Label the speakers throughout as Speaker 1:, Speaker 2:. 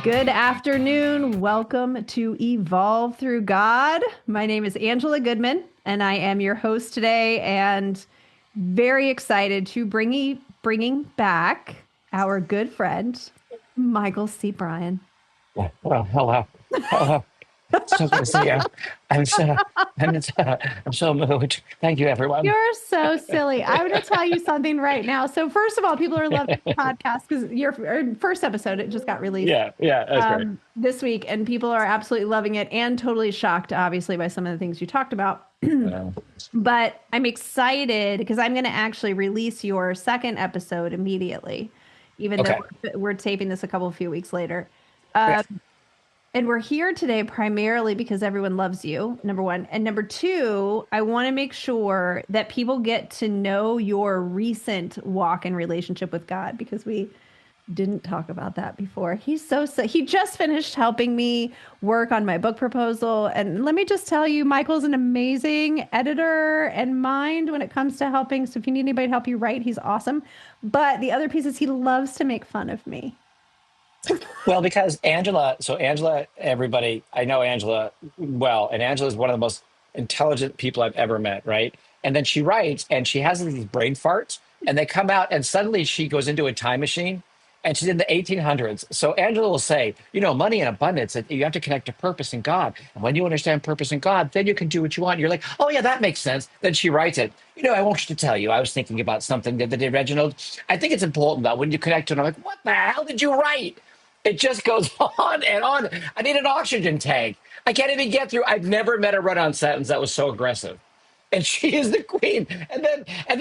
Speaker 1: Good afternoon. Welcome to Evolve Through God. My name is Angela Goodman, and I am your host today, and very excited to bringing back our good friend, Michael C. Bryan.
Speaker 2: Well, hello. Hello. So good to see you. I'm so, I'm so moved. Thank you, everyone.
Speaker 1: You're so silly. I'm going to tell you something right now. So, first of all, people are loving the podcast because your first episode, it just got released
Speaker 2: Yeah, that's great.
Speaker 1: this week, and people are absolutely loving it and totally shocked, obviously, by some of the things you talked about.
Speaker 2: Uh,
Speaker 1: But I'm excited because I'm going to actually release your second episode immediately, even though
Speaker 2: okay.
Speaker 1: we're taping this a few weeks later.
Speaker 2: Yeah.
Speaker 1: And we're here today primarily because everyone loves you, number one. And number two, I want to make sure that people get to know your recent walk in relationship with God because we didn't talk about that before. He just finished helping me work on my book proposal. And let me just tell you, Michael's an amazing editor and mind when it comes to helping. So if you need anybody to help you write, he's awesome. But the other piece is he loves to make fun of me.
Speaker 2: Well, because Angela, everybody, I know Angela well, and Angela is one of the most intelligent people I've ever met, right? And then she writes and she has these brain farts and they come out and suddenly she goes into a time machine and she's in the 1800s. So Angela will say, money and abundance, that you have to connect to purpose in God. And when you understand purpose in God, then you can do what you want. You're like, oh yeah, that makes sense. Then she writes it. I want you to tell you, I was thinking about something the other day, Reginald. I think it's important that when you connect to it, I'm like, what the hell did you write? It just goes on and on. I need an oxygen tank. I can't even get through. I've never met a run-on sentence that was so aggressive. And she is the queen. And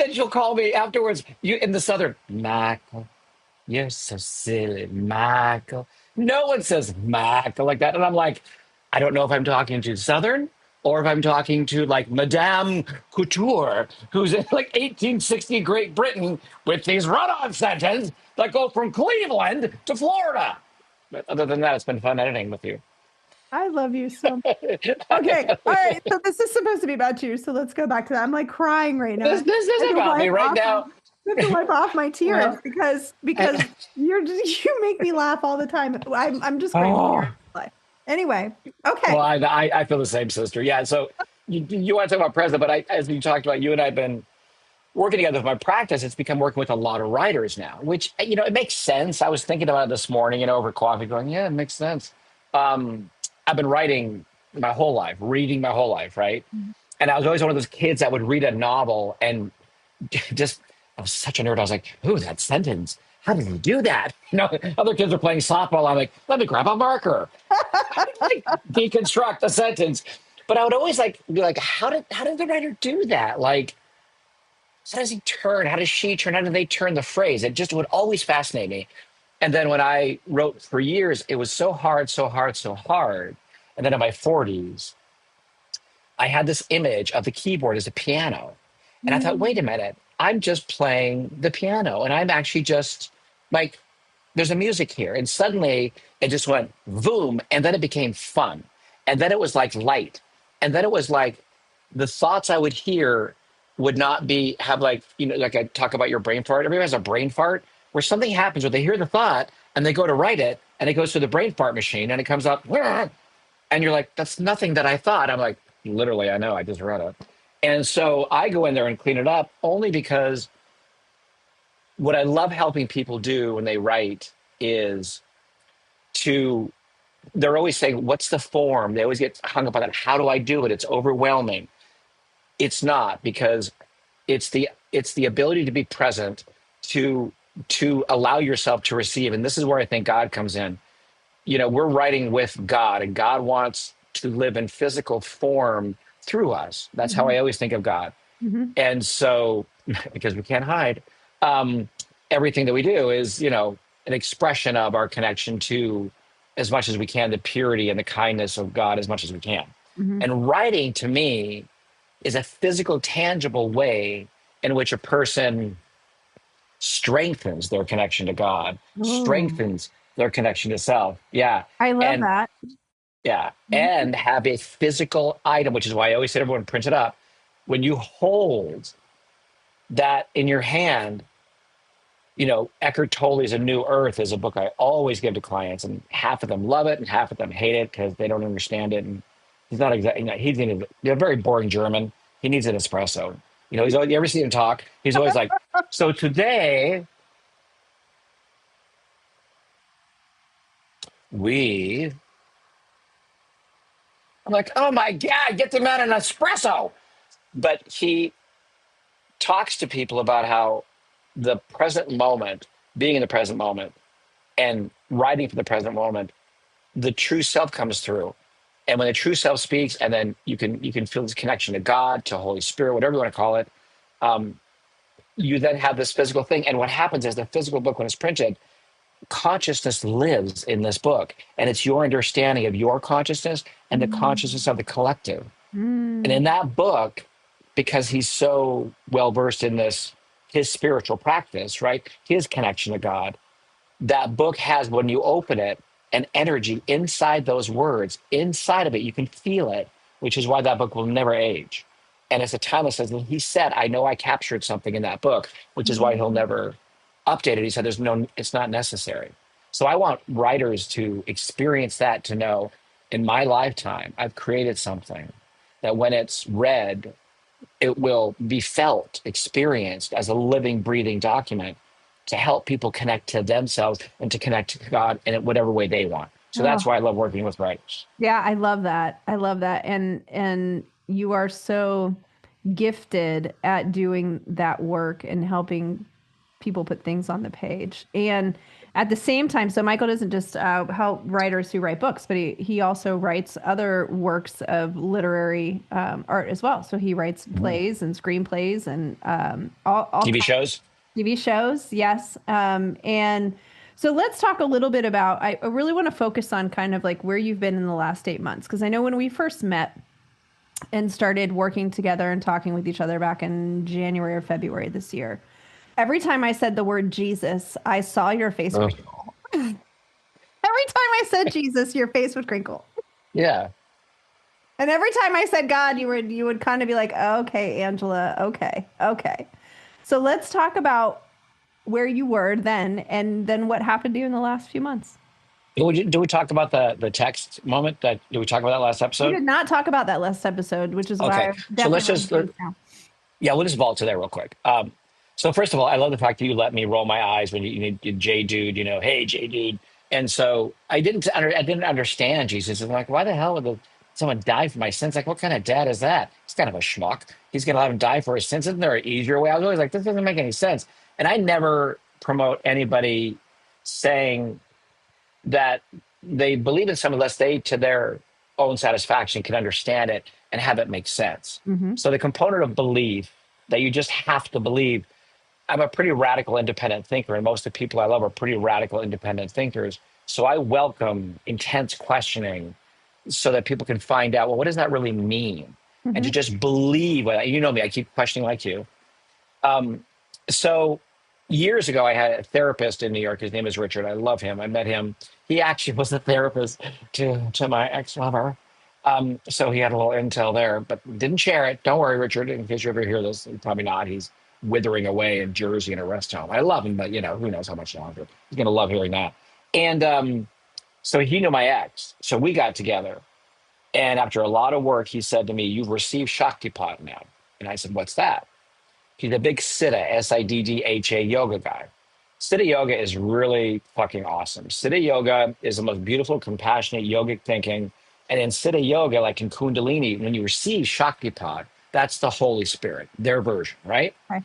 Speaker 2: then she'll call me afterwards. You in the Southern, Michael, you're so silly, Michael. No one says Michael like that. And I'm like, I don't know if I'm talking to Southern or if I'm talking to like Madame Couture, who's in like 1860 Great Britain with these run-on sentences that go from Cleveland to Florida. But other than that, it's been fun editing with you.
Speaker 1: I love you so much. Okay. All right. So this is supposed to be about you. So let's go back to that. I'm like crying right now.
Speaker 2: This
Speaker 1: I
Speaker 2: is
Speaker 1: have to
Speaker 2: about me
Speaker 1: wipe
Speaker 2: right
Speaker 1: off
Speaker 2: now.
Speaker 1: I have to wipe off my tears
Speaker 2: Well,
Speaker 1: because you make me laugh all the time. I'm just grateful for
Speaker 2: oh,
Speaker 1: your life. Anyway.
Speaker 2: well,
Speaker 1: Okay.
Speaker 2: I feel the same, sister. Yeah. So you want to talk about present, but as you talked about, you and I have been working together with my practice. It's become working with a lot of writers now, which it makes sense. I was thinking about it this morning, over coffee, going, yeah, it makes sense. I've been writing my whole life, reading my whole life, right? And I was always one of those kids that would read a novel and just, I was such a nerd. I was like, ooh, that sentence. How did you do that? Other kids are playing softball. I'm like, let me grab a marker. How did you deconstruct a sentence? But I would always be like, how did the writer do that? Like, how does he turn? How does she turn? How do they turn the phrase? It just would always fascinate me. And then when I wrote for years, it was so hard, so hard, so hard. And then in my 40s, I had this image of the keyboard as a piano. And I thought, wait a
Speaker 1: Mm.
Speaker 2: minute, I'm just playing the piano and I'm actually just like, there's a music here. And suddenly it just went boom. And then it became fun. And then it was like light. And then it was like the thoughts I would hear would not have like, like I talk about your brain fart. Everybody has a brain fart where something happens where they hear the thought and they go to write it and it goes through the brain fart machine and it comes up. And you're like, that's nothing that I thought. I'm like, literally, I know, I just read it. And so I go in there and clean it up only because what I love helping people do when they write is to, they're always saying, what's the form? They always get hung up on that. How do I do it? It's overwhelming. It's not, because it's the ability to be present, to allow yourself to receive. And this is where I think God comes in. We're writing with God, and God wants to live in physical form through us. That's how I
Speaker 1: Mhm.
Speaker 2: always think of God.
Speaker 1: Mhm.
Speaker 2: And so, because we can't hide, um, everything that we do is, an expression of our connection to, as much as we can, the purity and the kindness of God as much as we can.
Speaker 1: Mhm.
Speaker 2: And writing to me is a physical, tangible way in which a person strengthens their connection to God,
Speaker 1: Oh,
Speaker 2: strengthens their connection to self. Yeah.
Speaker 1: I love
Speaker 2: And
Speaker 1: that.
Speaker 2: yeah,
Speaker 1: Mhm.
Speaker 2: and have a physical item, which is why I always say to everyone, print it up. When you hold that in your hand, Eckhart Tolle's A New Earth is a book I always give to clients, and half of them love it and half of them hate it because they don't understand it. And he's not exactly, they're very boring German. He needs an espresso. He's always, you ever see him talk? He's always like, so today we, I'm like, oh my God, get the man an espresso. But he talks to people about how the present moment, being in the present moment and writing for the present moment, the true self comes through. And when the true self speaks, and then you can feel this connection to God, to Holy Spirit, whatever you want to call it, um, you then have this physical thing. And what happens is the physical book, when it's printed, consciousness lives in this book. And it's your understanding of your consciousness and the consciousness of the collective. And in
Speaker 1: Mm.
Speaker 2: that book, because he's so well versed in this, his spiritual practice, right? His connection to God, that book has, when you open it, an energy inside those words, inside of it. You can feel it, which is why that book will never age. And it's a timeless, as he said, I know I captured something in that book, which is why he'll never update it. He said, it's not necessary. So I want writers to experience that, to know in my lifetime, I've created something that when it's read, it will be felt, experienced as a living, breathing document to help people connect to themselves and to connect to God in whatever way they want. So that's
Speaker 1: Oh,
Speaker 2: why I love working with writers.
Speaker 1: yeah, I love that. I love that. And you are so gifted at doing that work and helping people put things on the page. And at the same time, so Michael doesn't just help writers who write books, but he also writes other works of literary art as well. So he writes
Speaker 2: Mhm.
Speaker 1: plays and screenplays and all
Speaker 2: TV
Speaker 1: kinds
Speaker 2: shows.
Speaker 1: of TV shows. Yes. And so let's talk a little bit about, I really want to focus on kind of like where you've been in the last 8 months. Because I know when we first met, and started working together and talking with each other back in January or February this year. Every time I said the word Jesus, I saw your face
Speaker 2: Ugh.
Speaker 1: crinkle. Every time I said Jesus, your face would crinkle.
Speaker 2: Yeah.
Speaker 1: And every time I said God, you would kind of be like, "Okay, Angela, okay. Okay." So let's talk about where you were then and then what happened to you in the last few months.
Speaker 2: Do we talk about the text moment? Did we talk about that last
Speaker 1: We
Speaker 2: episode?
Speaker 1: did not talk about that last episode, which is why
Speaker 2: Okay.
Speaker 1: I
Speaker 2: So let's
Speaker 1: definitely want
Speaker 2: just,
Speaker 1: to do this now.
Speaker 2: yeah, we'll just vault to that real quick. So first of all, I love the fact that you let me roll my eyes when you J dude, hey J dude. And so I didn't understand Jesus. I'm like, why the hell would someone die for my sins? Like, what kind of dad is that? He's kind of a schmuck. He's gonna let him die for his sins. Isn't there an easier way? I was always like, this doesn't make any sense. And I never promote anybody saying that they believe in something unless they, to their own satisfaction, can understand it and have it make sense.
Speaker 1: Mm-hmm.
Speaker 2: So the component of belief that you just have to believe. I'm a pretty radical independent thinker, and most of the people I love are pretty radical independent thinkers. So I welcome intense questioning so that people can find out, well, what does that really mean? And
Speaker 1: Mm-hmm.
Speaker 2: to just believe, you know me, I keep questioning like you. Um, so years ago, I had a therapist in New York. His name is Richard. I love him. I met him. He actually was the therapist to my ex lover. So he had a little intel there, but didn't share it. Don't worry, Richard. In case you ever hear this, probably not. He's withering away in Jersey in a rest home. I love him, but who knows how much longer. He's going to love hearing that. And so he knew my ex. So we got together. And after a lot of work, he said to me, "You've received Shaktipat now." And I said, "What's that?" He's a big Siddha, Siddha yoga guy. Siddha yoga is really fucking awesome. Siddha yoga is the most beautiful, compassionate yogic thinking. And in Siddha yoga, like in Kundalini, when you receive Shaktipat, that's the Holy Spirit, their version, right?
Speaker 1: Okay.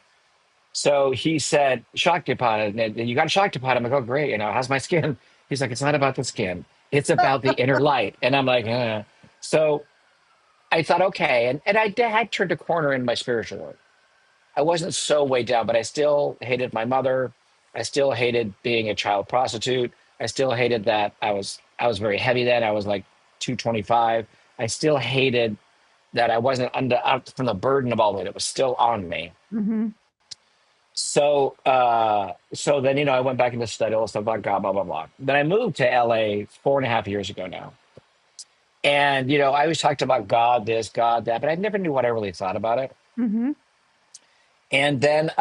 Speaker 2: So he said, Shaktipat, and you got Shaktipat. I'm like, oh, great. How's my skin? He's like, it's not about the skin. It's about the inner light. And I'm like, eh. So I thought, okay. And I had turned a corner in my spiritual work. I wasn't so way down, but I still hated my mother. I still hated being a child prostitute. I still hated that I was very heavy then. I was like 225. I still hated that I wasn't under out from the burden of all of it. It was still on me.
Speaker 1: Mm-hmm.
Speaker 2: So then I went back into study all the stuff about God, blah blah blah. Then I moved to LA 4.5 years ago now, and I always talked about God this, God that, but I never knew what I really thought about it.
Speaker 1: Mm-hmm.
Speaker 2: And then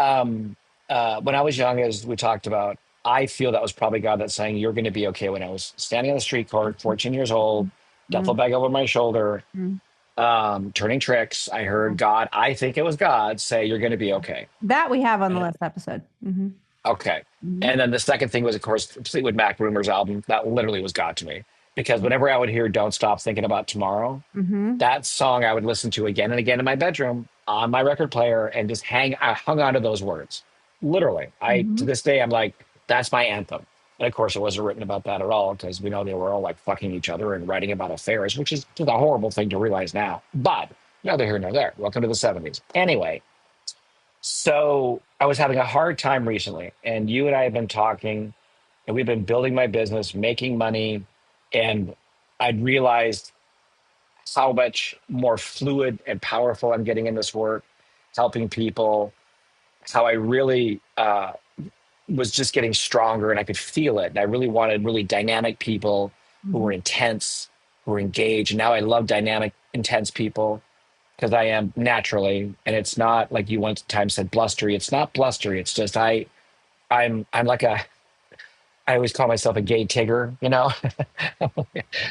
Speaker 2: when I was young, as we talked about, I feel that was probably God that's saying, "You're going to be okay." When I was standing on the street corner, 14 years old, duffel
Speaker 1: Mm,
Speaker 2: bag over my shoulder,
Speaker 1: mm,
Speaker 2: turning tricks, I heard
Speaker 1: mm.
Speaker 2: God, I think it was God, say, "You're going to be okay."
Speaker 1: That we have on the
Speaker 2: And
Speaker 1: last episode. Hmm.
Speaker 2: okay.
Speaker 1: Hmm.
Speaker 2: And then the second thing was, of course, Fleetwood Mac Rumors album. That literally was God to me. Because whenever I would hear Don't Stop Thinking About Tomorrow,
Speaker 1: Hmm.
Speaker 2: that song I would listen to again and again in my bedroom on my record player and just I hung on to those words. Literally. To
Speaker 1: Hmm.
Speaker 2: this day, I'm like, that's my anthem. And of course, it wasn't written about that at all because we know they were all like fucking each other and writing about affairs, which is just a horrible thing to realize now. But neither here nor there. Welcome to the 70s. Anyway, so I was having a hard time recently, and you and I have been talking, and we've been building my business, making money, and I'd realized how much more fluid and powerful I'm getting in this work, helping people, how I really was just getting stronger and I could feel it. And I really wanted really dynamic people who
Speaker 1: Hmm.
Speaker 2: were intense, who were engaged. And now I love dynamic, intense people because I am naturally, and it's not like you one time said blustery. It's not blustery. It's just I'm like a I always call myself a gay Tigger, you know.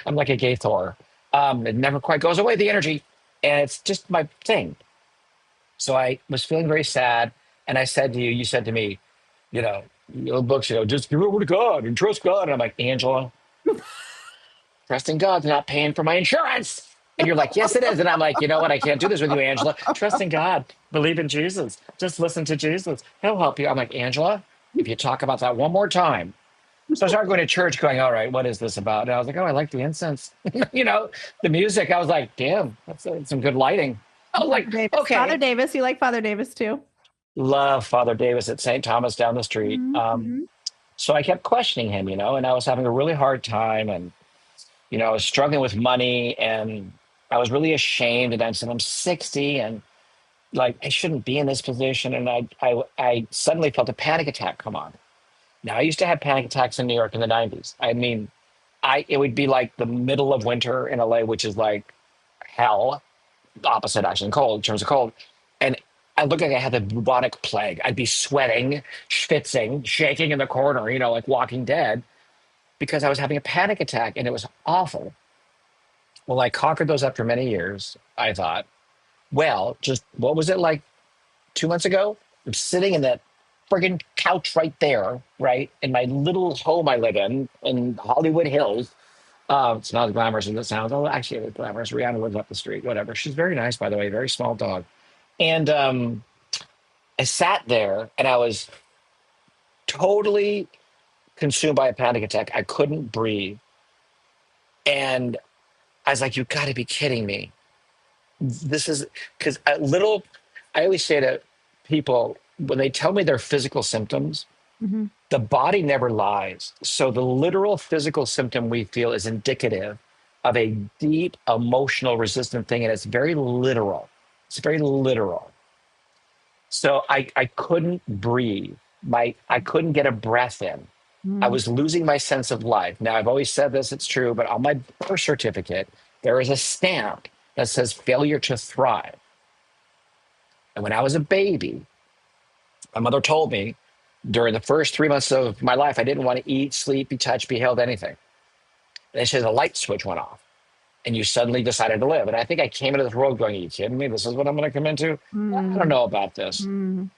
Speaker 2: I'm like a gay Thor. It never quite goes away, the energy. And it's just my thing. So I was feeling very sad. And I said to you, you said to me, you know, your books, just give it over to God and trust God. And I'm like, Angela, trusting God's not paying for my insurance. And you're like, yes, it is. And I'm like, you know what? I can't do this with you, Angela. Trust in God. Believe in Jesus. Just listen to Jesus. He'll help you. I'm like, Angela, if you talk about that one more time. So I started going to church going, all right, what is this about? And I was like, oh, I like the incense. The music. I was like, damn, that's some good lighting. I was
Speaker 1: Father
Speaker 2: like,
Speaker 1: Davis. Father
Speaker 2: okay.
Speaker 1: Davis. You like Father Davis too?
Speaker 2: Love Father Davis at St. Thomas down the street.
Speaker 1: Mm-hmm.
Speaker 2: So I kept questioning him, and I was having a really hard time. And, I was struggling with money and I was really ashamed. And I said, I'm 60 and like, I shouldn't be in this position. And I suddenly felt a panic attack come on. Now, I used to have panic attacks in New York in the 90s. I mean, it would be like the middle of winter in LA, which is like hell, opposite actually in cold, in terms of cold. And I looked like I had the bubonic plague. I'd be sweating, schwitzing, shaking in the corner, like Walking Dead, because I was having a panic attack and it was awful. Well, I conquered those after many years, I thought. Well, just what was it like 2 months ago? I'm sitting in that friggin' couch right there, right, in my little home I live in Hollywood Hills. It's not as glamorous as it sounds. Oh, actually, it's glamorous. Rihanna lives up the street, whatever. She's very nice, by the way, very small dog. And I sat there and I was totally consumed by a panic attack. I couldn't breathe. And I was like, you got to be kidding me. This is because I always say to people when they tell me their physical symptoms,
Speaker 1: Hmm.
Speaker 2: the body never lies. So the literal physical symptom we feel is indicative of a deep emotional resistant thing. And it's very literal. It's very literal. So I couldn't breathe. I couldn't get a breath in. I was losing my sense of life. Now I've always said this, it's true, but on my birth certificate, there is a stamp that says failure to thrive. And when I was a baby, my mother told me during the first 3 months of my life, I didn't want to eat, sleep, be touched, be held, anything. And she said a light switch went off and you suddenly decided to live. And I think I came into this world going, are you kidding me? This is what I'm going to come into? I don't
Speaker 1: Mm-hmm.
Speaker 2: know about this. And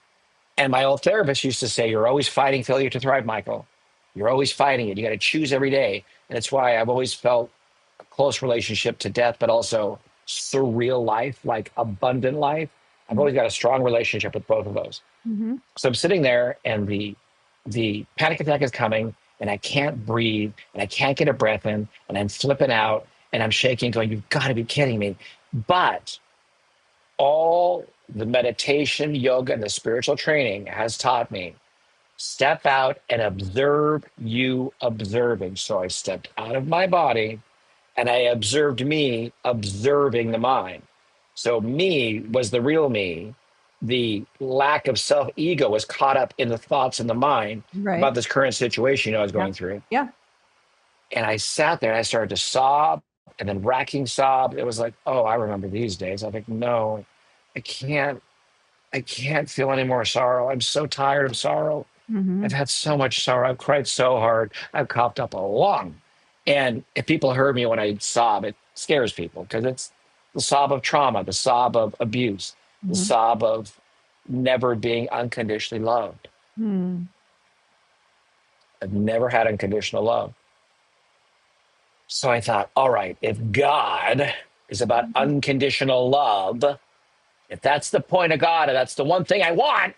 Speaker 2: my old therapist used to say, you're always fighting failure to thrive, Michael. You're always fighting it. You got to choose every day. And it's why I've always felt a close relationship to death, but also surreal life, like abundant life. I've always got a strong relationship with both of those.
Speaker 1: Mm-hmm.
Speaker 2: So I'm sitting there and the panic attack is coming and I can't breathe and I can't get a breath in and I'm flipping out and I'm shaking, going, you've got to be kidding me. But all the meditation, yoga, and the spiritual training has taught me step out and observe you observing. So I stepped out of my body and I observed me observing the mind. So me was the real me. The lack of self ego was caught up in the thoughts in the mind
Speaker 1: Right.
Speaker 2: about this current situation I was
Speaker 1: Yeah.
Speaker 2: going through.
Speaker 1: Yeah.
Speaker 2: And I sat there and I started to sob and then racking sob. It was like, oh, I remember these days. I think, no, I can't. I can't feel any more sorrow. I'm so tired of sorrow. I've
Speaker 1: Mm-hmm.
Speaker 2: had so much sorrow. I've cried so hard. I've coughed up a lung. And if people heard me when I sob, it scares people because it's the sob of trauma, the sob of abuse, the
Speaker 1: Mm-hmm.
Speaker 2: sob of never being unconditionally loved.
Speaker 1: Mm-hmm.
Speaker 2: I've never had unconditional love. So I thought, all right, if God is about unconditional love, if that's the point of God and that's the one thing I want,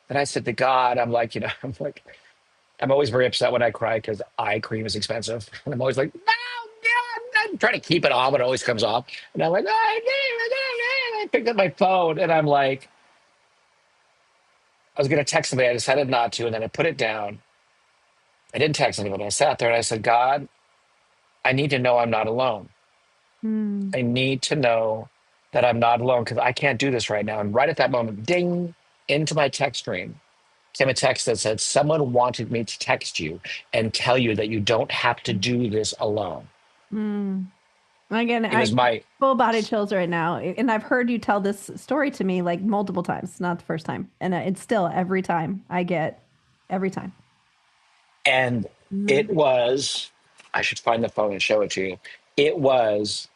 Speaker 2: then I said to God, I'm like, I'm like, I'm always very upset when I cry because eye cream is expensive. And I'm always like, no, God. I'm trying to keep it on, but it always comes off. And I'm like, oh, I picked up my phone and I'm like, I was going to text somebody. I decided not to. And then I put it down. I didn't text anybody. I sat there and I said, God, I need to know I'm not alone. I need to know that I'm not alone because I can't do this right now. And right at that moment, ding, into my text stream came a text that said, someone wanted me to text you and tell you that you don't have to do this alone.
Speaker 1: Mm-hmm. Again,
Speaker 2: It
Speaker 1: I
Speaker 2: was
Speaker 1: get
Speaker 2: my,
Speaker 1: full body chills right now. And I've heard you tell this story to me like multiple times. It's not the first time. And it's still every time I get every time.
Speaker 2: and
Speaker 1: Mm-hmm.
Speaker 2: it was, I should find the phone and show it to you. It was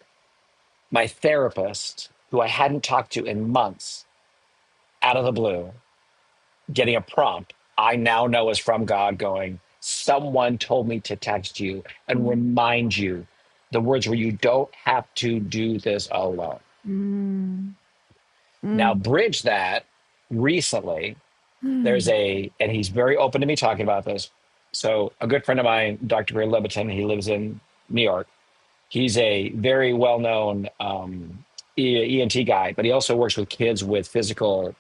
Speaker 2: my therapist, who I hadn't talked to in months, out of the blue, getting a prompt I now know is from God going, someone told me to text you and remind you. The words were, you don't have to do this alone.
Speaker 1: Mm-hmm.
Speaker 2: Now, bridge that recently, and he's very open to me talking about this. So, a good friend of mine, Dr. Gray Leviton, he lives in New York. He's a very well known ENT guy, but he also works with kids with physical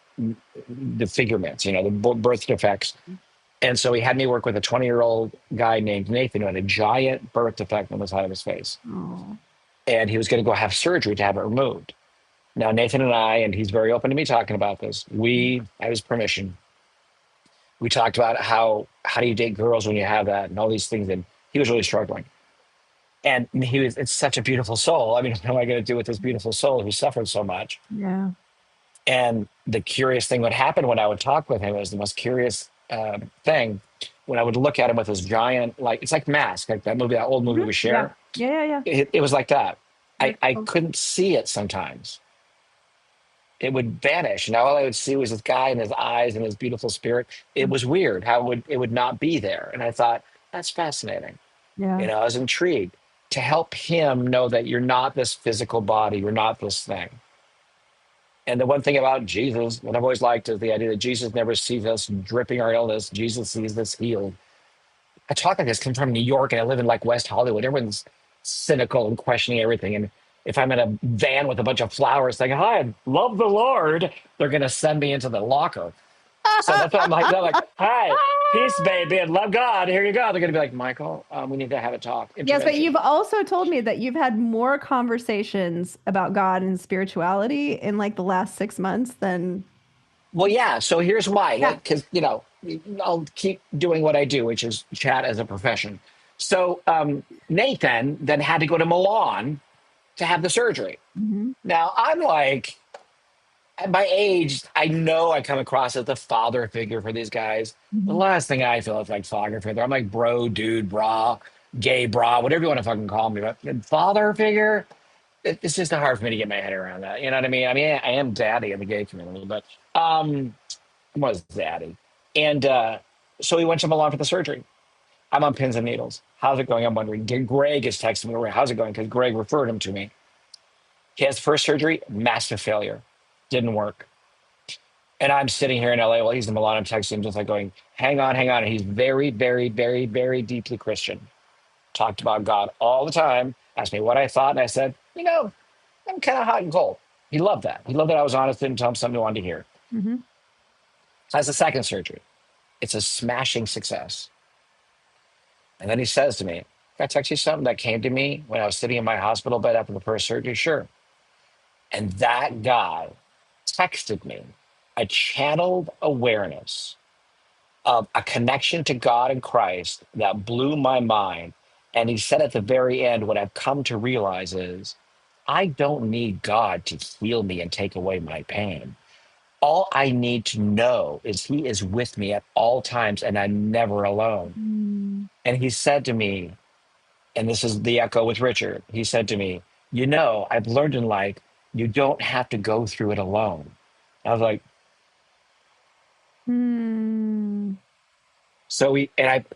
Speaker 2: disfigurements, the birth defects. And so he had me work with a 20-year-old guy named Nathan who had a giant birth defect on the side of his face.
Speaker 1: Oh.
Speaker 2: And he was going to go have surgery to have it removed. Now, Nathan and I, and he's very open to me talking about this, I have his permission. We talked about how do you date girls when you have that and all these things. And he was really struggling. And it's such a beautiful soul. I mean, what am I going to do with this beautiful soul who suffered so much?
Speaker 1: Yeah.
Speaker 2: And the curious thing would happen when I would talk with him was the most curious thing when I would look at him with his giant, like, it's like Mask, like that old movie we
Speaker 1: Yeah.
Speaker 2: share.
Speaker 1: Yeah. Yeah.
Speaker 2: It was like that.
Speaker 1: Yeah.
Speaker 2: I couldn't see it sometimes. It would vanish. And all I would see was this guy and his eyes and his beautiful spirit. It was weird how it would not be there. And I thought, that's fascinating.
Speaker 1: Yeah.
Speaker 2: I was intrigued to help him know that you're not this physical body, you're not this thing. And the one thing about Jesus, what I've always liked, is the idea that Jesus never sees us dripping our illness. Jesus sees us healed. I talk like this, come from New York, and I live in like West Hollywood. Everyone's cynical and questioning everything. And if I'm in a van with a bunch of flowers saying, hi, I love the Lord, they're going to send me into the locker. So that's what I'm like. They're like, hi, peace, baby, and love God. Here you go. They're going to be like, Michael, we need to have a talk.
Speaker 1: Yes, but
Speaker 2: Intervention.
Speaker 1: you've also told me that you've had more conversations about God and spirituality in like the last 6 months than.
Speaker 2: Well, yeah. So here's why.
Speaker 1: Yeah.
Speaker 2: Because, I'll keep doing what I do, which is chat as a profession. So Nathan then had to go to Milan to have the surgery.
Speaker 1: Mhm.
Speaker 2: Now, I'm like, at my age, I know I come across as the father figure for these guys. The
Speaker 1: Mhm.
Speaker 2: last thing I feel is like father figure. I'm like bro, dude, brah, gay bra, whatever you want to fucking call me. But father figure, it's just hard for me to get my head around that. You know what I mean? I mean, I am daddy in the gay community, but was daddy. And so he went to Milan for the surgery. I'm on pins and needles. How's it going? I'm wondering. Greg is texting me. How's it going? Because Greg referred him to me. He has the first surgery, massive failure. Didn't work. And I'm sitting here in LA while he's in Milan. I'm texting him just like going, hang on, hang on. And he's very, very, very, very deeply Christian. Talked about God all the time. Asked me what I thought. And I said, I'm kind of hot and cold. He loved that. He loved that I was honest and tell him something he wanted to hear.
Speaker 1: Mhm.
Speaker 2: Has the second surgery. It's a smashing success. And then he says to me, can I text you something that came to me when I was sitting in my hospital bed after the first surgery? Sure. And that guy texted me a channeled awareness of a connection to God and Christ that blew my mind. And he said at the very end, what I've come to realize is I don't need God to heal me and take away my pain. All I need to know is he is with me at all times and I'm never alone.
Speaker 1: Mm.
Speaker 2: And he said to me, and this is the echo with Richard, he said to me, I've learned in life, you don't have to go through it alone. I was like,
Speaker 1: Mm.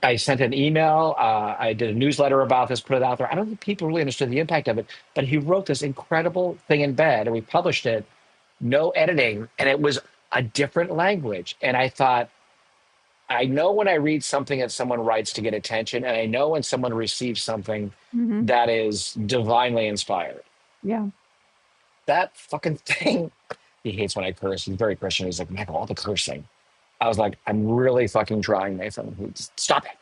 Speaker 2: I sent an email. I did a newsletter about this, put it out there. I don't think people really understood the impact of it, but he wrote this incredible thing in bed and we published it, no editing. And it was a different language. And I thought, I know when I read something that someone writes to get attention, and I know when someone receives something
Speaker 1: Hmm.
Speaker 2: that is divinely inspired.
Speaker 1: Yeah.
Speaker 2: That fucking thing. He hates when I curse. He's very Christian. He's like, Michael, all the cursing. I was like, I'm really fucking trying, Nathan. Stop it.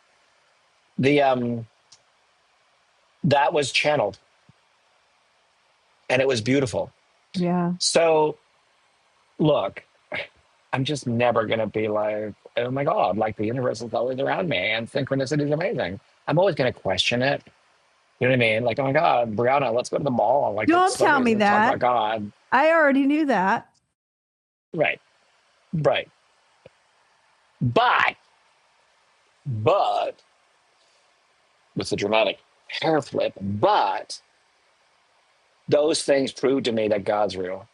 Speaker 2: The That was channeled and it was beautiful.
Speaker 1: Yeah.
Speaker 2: So look, I'm just never gonna be like, oh my God, like the universe is always around me and synchronicity is amazing. I'm always gonna question it. You know what I mean? Like, oh my God, Brianna, let's go to the mall. Like,
Speaker 1: Don't
Speaker 2: it's so
Speaker 1: tell
Speaker 2: great
Speaker 1: me
Speaker 2: to talk about
Speaker 1: that.
Speaker 2: God.
Speaker 1: I already knew that.
Speaker 2: Right, right. But with the dramatic hair flip, but those things prove to me that God's real.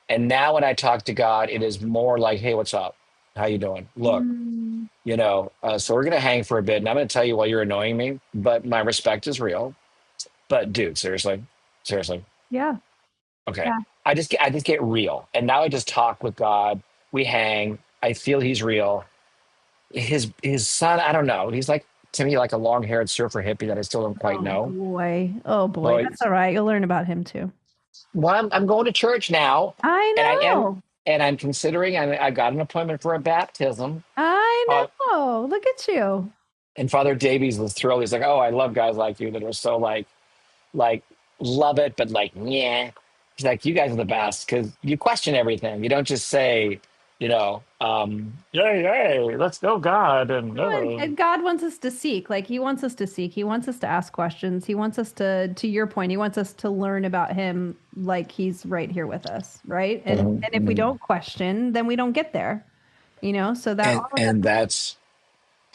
Speaker 2: And now when I talk to God, it is more like, hey, what's up? How you doing? Look,
Speaker 1: Mm.
Speaker 2: so we're going to hang for a bit and I'm going to tell you why you're annoying me, but my respect is real. But dude, seriously.
Speaker 1: Yeah.
Speaker 2: Okay.
Speaker 1: Yeah.
Speaker 2: I just get real. And now I just talk with God. We hang. I feel he's real. His son, I don't know. He's like to me like a long-haired surfer hippie that I still don't quite
Speaker 1: Oh
Speaker 2: know.
Speaker 1: boy. Oh boy.
Speaker 2: So
Speaker 1: That's all right. You'll learn about him too.
Speaker 2: well, I'm going to church now,
Speaker 1: I
Speaker 2: and I am,
Speaker 1: know.
Speaker 2: and I'm considering. I got an appointment for a baptism.
Speaker 1: I
Speaker 2: Uh,
Speaker 1: know. Look at you.
Speaker 2: and Father Davies was thrilled. He's like, "Oh, I love guys like you that are so like love it, but like, yeah." He's like, "You guys are the best because you question everything. You don't just say, yay, yay, let's go, God." And
Speaker 1: Well, and God wants us to seek. Like he wants us to seek. He wants us to ask questions. He wants us to your point, he wants us to learn about him like he's right here with us, right? And if we
Speaker 2: and
Speaker 1: don't question, then we don't get there. So that all of that.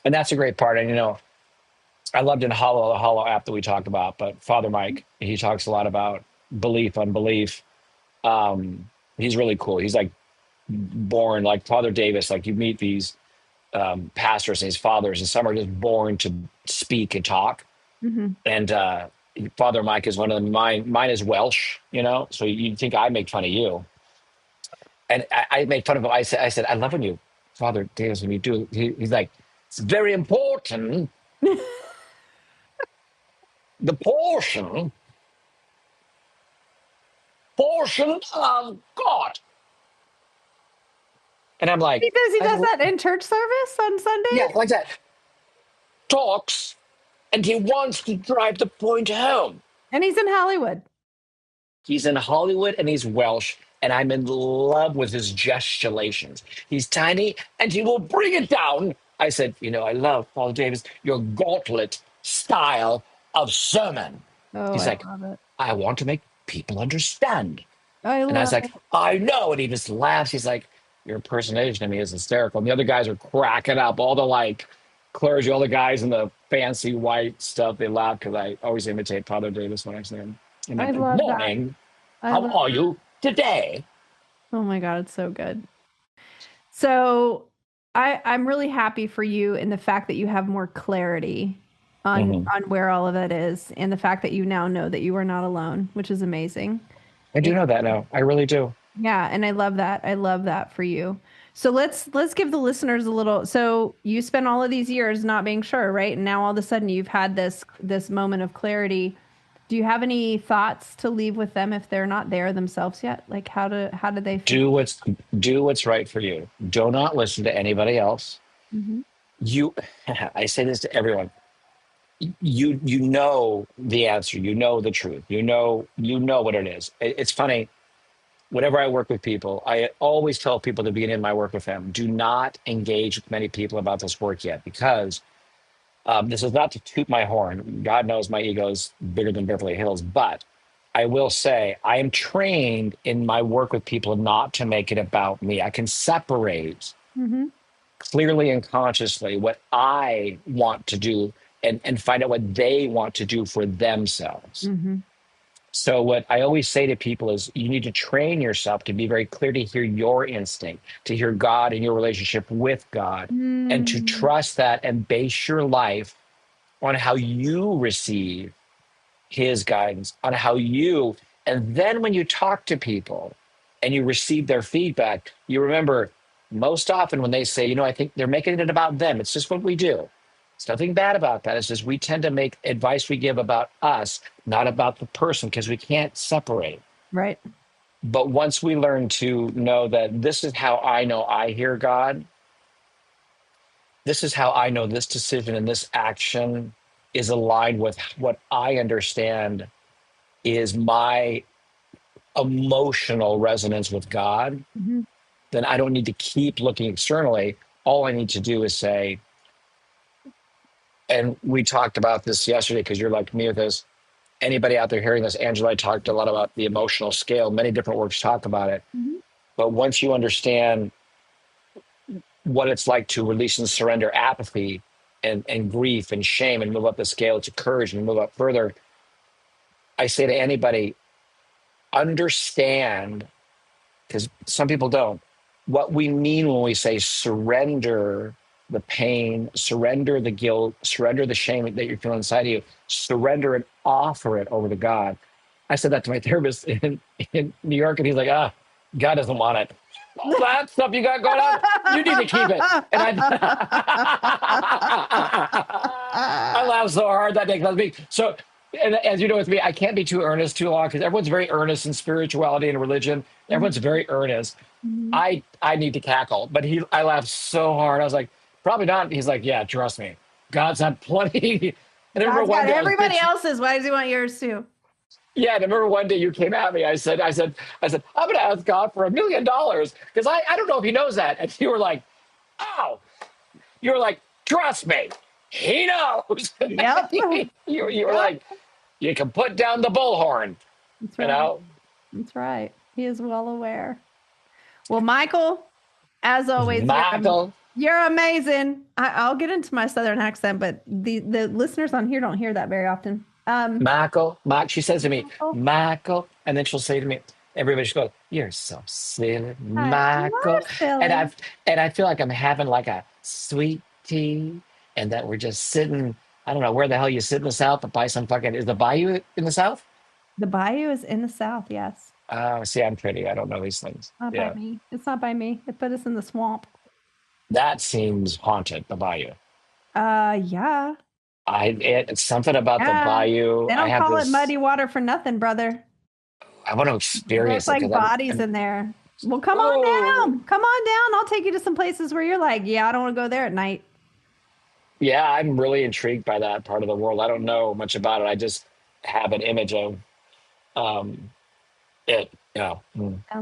Speaker 2: and that's a great part. And I loved in Hollow, the Hollow app that we talked about, but Father Mike, he talks a lot about belief, unbelief. He's really cool. He's like born like Father Davis. Like you meet these pastors and these fathers, and some are just born to speak and talk.
Speaker 1: Mhm.
Speaker 2: And Father Mike is one of them. Mine is Welsh, so you'd think I make fun of you. And I made fun of him. I said, I love when you, Father Davis, when you do. He's like, it's very important. The portion of God. And I'm like,
Speaker 1: He does that in church service on
Speaker 2: yeah,
Speaker 1: Sundays,
Speaker 2: like that. Talks, and he wants to drive the point home.
Speaker 1: and he's in Hollywood.
Speaker 2: He's in Hollywood and he's Welsh, and I'm in love with his gesticulations. He's tiny and he will bring it down. I said, I love Paul Davis, your gauntlet style of sermon.
Speaker 1: Oh,
Speaker 2: He's
Speaker 1: I
Speaker 2: like,
Speaker 1: love it.
Speaker 2: I want to make people understand.
Speaker 1: I
Speaker 2: And I was
Speaker 1: love
Speaker 2: like,
Speaker 1: it.
Speaker 2: I know. And he just laughs. He's like, your impersonation of me is hysterical. And the other guys are cracking up. All the clergy, all the guys in the fancy white stuff, they laugh because I always imitate Father Davis when I say him. I'm
Speaker 1: I
Speaker 2: like, good
Speaker 1: love that.
Speaker 2: morning.
Speaker 1: I
Speaker 2: How
Speaker 1: love
Speaker 2: are
Speaker 1: that.
Speaker 2: you today?
Speaker 1: Oh my God, it's so good. So I'm really happy for you in the fact that you have more clarity
Speaker 2: Hmm.
Speaker 1: on where all of it is, and the fact that you now know that you are not alone, which is amazing.
Speaker 2: I
Speaker 1: And
Speaker 2: do know that now. I really do.
Speaker 1: yeah, and I love that. I love that for you. So let's give the listeners a little. So you spent all of these years not being sure, right? And now all of a sudden you've had this moment of clarity. Do you have any thoughts to leave with them if they're not there themselves yet? Like how do they feel?
Speaker 2: Do what's do what's right for you. Do not listen to anybody else.
Speaker 1: Hmm.
Speaker 2: You I say this to everyone. You know the answer. You know the truth. You know what it is. It's funny. Whenever I work with people, I always tell people at the beginning of my work with them, do not engage with many people about this work yet, because this is not to toot my horn. God knows my ego is bigger than Beverly Hills, but I will say I am trained in my work with people not to make it about me. I can separate
Speaker 1: Mm-hmm.
Speaker 2: clearly and consciously what I want to do and find out what they want to do for themselves.
Speaker 1: Mm-hmm.
Speaker 2: So, what I always say to people is you need to train yourself to be very clear to hear your instinct, to hear God and your relationship with God, and to
Speaker 1: Mm.
Speaker 2: trust that and base your life on how you receive his guidance, on how you, and then when you talk to people and you receive their feedback, you remember most often when they say, I think they're making it about them. It's just what we do. It's nothing bad about that. It's just we tend to make advice we give about us, not about the person, because we can't separate.
Speaker 1: Right.
Speaker 2: But once we learn to know that this is how I know I hear God, this is how I know this decision and this action is aligned with what I understand is my emotional resonance with God,
Speaker 1: Mm-hmm.
Speaker 2: then I don't need to keep looking externally. All I need to do is say, and we talked about this yesterday because you're like me with this. Anybody out there hearing this, Angela, I talked a lot about the emotional scale. Many different works talk about it.
Speaker 1: Mm-hmm.
Speaker 2: But once you understand what it's like to release and surrender apathy and grief and shame and move up the scale to courage and move up further, I say to anybody, understand, because some people don't, what we mean when we say surrender the pain, surrender the guilt, surrender the shame that you're feeling inside of you, surrender and offer it over to God. I said that to my therapist in New York, and he's like, God doesn't want it. All that stuff you got going on, you need to keep it. And I laughed so hard that day because me. So, and as you know, with me, I can't be too earnest too long because everyone's very earnest in spirituality and religion. Everyone's very earnest.
Speaker 1: Mm-hmm.
Speaker 2: I need to cackle, but I laughed so hard. I was like, probably not. He's like, yeah, trust me, God's had plenty. And I remember
Speaker 1: God's
Speaker 2: one
Speaker 1: got
Speaker 2: day I was
Speaker 1: everybody
Speaker 2: bitching.
Speaker 1: else's. Why does he want yours too?
Speaker 2: Yeah, and I remember one day you came at me. I said, I'm going to ask God for $1 million because I don't know if he knows that. And you were like, oh, you were like, trust me, he knows.
Speaker 1: Yep.
Speaker 2: You were
Speaker 1: Yep.
Speaker 2: like, you can put down the bullhorn,
Speaker 1: That's
Speaker 2: you
Speaker 1: right.
Speaker 2: know?
Speaker 1: That's right. He is well aware. Well, Michael, as always,
Speaker 2: Michael,
Speaker 1: you're amazing. I'll get into my southern accent, but the listeners on here don't hear that very often.
Speaker 2: Mike, she says to me,
Speaker 1: Michael,
Speaker 2: Michael, and then she'll say to me, everybody should go, you're so silly,
Speaker 1: you are
Speaker 2: Michael. And
Speaker 1: silly.
Speaker 2: I feel like I'm having like a sweet tea and that we're just sitting, I don't know where the hell you sit in the South, but by some fucking, is the bayou in the South?
Speaker 1: The bayou is in the south. Yes,
Speaker 2: Oh, see, I'm pretty. I don't know these things.
Speaker 1: not by
Speaker 2: Yeah.
Speaker 1: me. It's not by me. They put us in the swamp.
Speaker 2: That seems haunted, the bayou.
Speaker 1: Yeah,
Speaker 2: It's something about the
Speaker 1: yeah.
Speaker 2: bayou.
Speaker 1: They
Speaker 2: I
Speaker 1: don't
Speaker 2: have
Speaker 1: call it
Speaker 2: this,
Speaker 1: muddy water for nothing, brother.
Speaker 2: I want to
Speaker 1: There's
Speaker 2: experience it
Speaker 1: like
Speaker 2: because
Speaker 1: bodies in there. Well, come on
Speaker 2: oh,
Speaker 1: down. Come on down. I'll take you to some places where you're like, yeah, I don't want to go there at night.
Speaker 2: yeah, I'm really intrigued by that part of the world. I don't know much about it. I just have an image of um, it.
Speaker 1: Sounds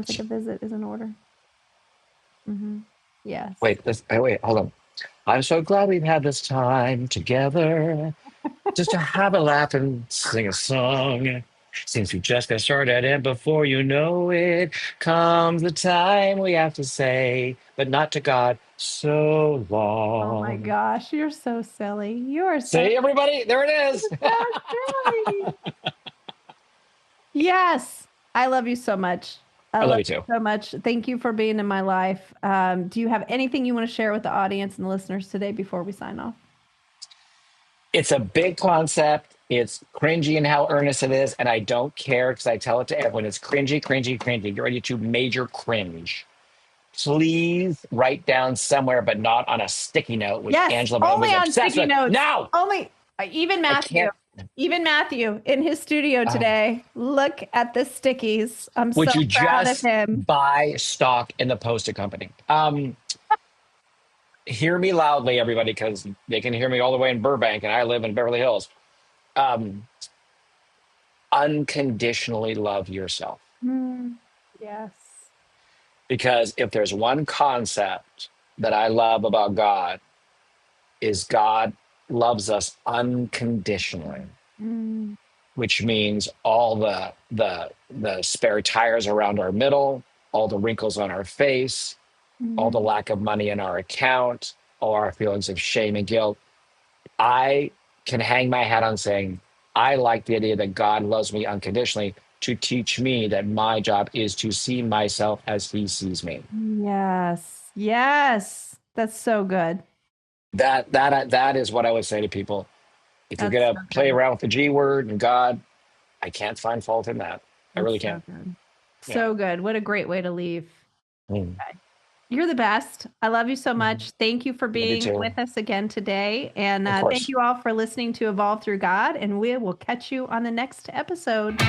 Speaker 1: like a visit is in order. Hmm. Yes.
Speaker 2: Wait, hold on. I'm so glad we've had this time together just to have a laugh and sing a song. Since we just got started, and before you know it, comes the time we have to say, but not to God, so
Speaker 1: Oh my
Speaker 2: long.
Speaker 1: gosh, you're so silly. You are so,
Speaker 2: See, everybody, there it is.
Speaker 1: so silly. Yes. I love you so much. I
Speaker 2: I love
Speaker 1: love
Speaker 2: you
Speaker 1: you
Speaker 2: too.
Speaker 1: so much. Thank you for being in my life. Do you have anything you want to share with the audience and the listeners today before we sign off?
Speaker 2: It's a big concept. It's cringy in how earnest it is, and I don't care because I tell it to everyone. It's cringy, cringy, cringy. Get ready to major cringe. Please write down somewhere, but not on a sticky note, which
Speaker 1: Yes,
Speaker 2: Angela, my
Speaker 1: only
Speaker 2: was
Speaker 1: on
Speaker 2: obsessed
Speaker 1: sticky
Speaker 2: with.
Speaker 1: notes.
Speaker 2: No,
Speaker 1: Only even
Speaker 2: I
Speaker 1: Matthew,
Speaker 2: can't.
Speaker 1: even Matthew in his studio
Speaker 2: Uh,
Speaker 1: today. Look at the stickies. I'm so
Speaker 2: would you
Speaker 1: proud of
Speaker 2: just
Speaker 1: him.
Speaker 2: buy stock in the Post-it Company? Hear me loudly, everybody, because they can hear me all the way in Burbank, and I live in Beverly Hills. Um, unconditionally love yourself.
Speaker 1: Mm, yes.
Speaker 2: Because if there's one concept that I love about God is God loves us unconditionally.
Speaker 1: Mm.
Speaker 2: which means all the spare tires around our middle, all the wrinkles on our face, all the
Speaker 1: Mhm.
Speaker 2: lack of money in our account, all our feelings of shame and guilt. I can hang my hat on saying, I like the idea that God loves me unconditionally to teach me that my job is to see myself as he sees me.
Speaker 1: Yes. Yes. That's so good.
Speaker 2: That is what I would say to people. If you're
Speaker 1: That's
Speaker 2: gonna
Speaker 1: so
Speaker 2: play
Speaker 1: good.
Speaker 2: around with the G word and God, I can't find fault in that. I
Speaker 1: That's
Speaker 2: really
Speaker 1: so
Speaker 2: can't.
Speaker 1: good.
Speaker 2: Yeah.
Speaker 1: So good. What a great way to leave.
Speaker 2: Mm.
Speaker 1: Okay. You're the best. I love you so
Speaker 2: Mhm.
Speaker 1: much. Thank you for
Speaker 2: Love you
Speaker 1: being
Speaker 2: too.
Speaker 1: with us again today. And
Speaker 2: Of
Speaker 1: thank
Speaker 2: course.
Speaker 1: you all for listening to Evolve Through God. And we will catch you on the next episode.